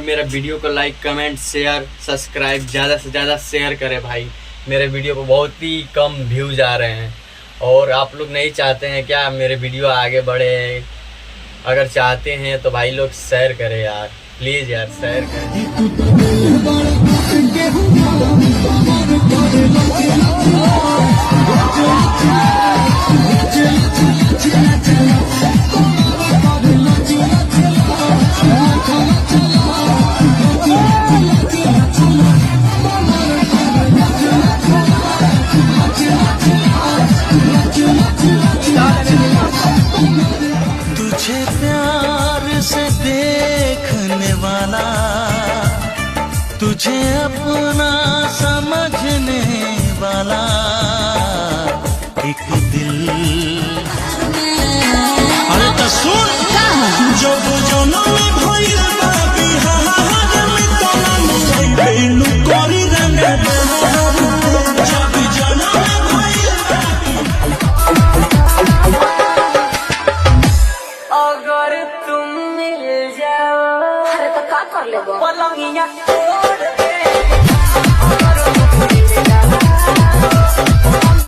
और मेरा वीडियो को लाइक कमेंट शेयर सब्सक्राइब ज़्यादा से ज़्यादा शेयर करें भाई। मेरे वीडियो को बहुत ही कम व्यूज़ आ रहे हैं और आप लोग नहीं चाहते हैं क्या मेरे वीडियो आगे बढ़े? अगर चाहते हैं तो भाई लोग शेयर करें यार, प्लीज़ यार शेयर करें। तुझे प्यार से देखने वाला, तुझे अपना समझने वाला एक दिल। अरे तो सुन जो जनम में भइल बा बिहार में तोला बेलू कोरी रंग जब जनम में भइल अगर तुम मिल जाओ, अरे तो का कर लेबो पलंगिया तोड़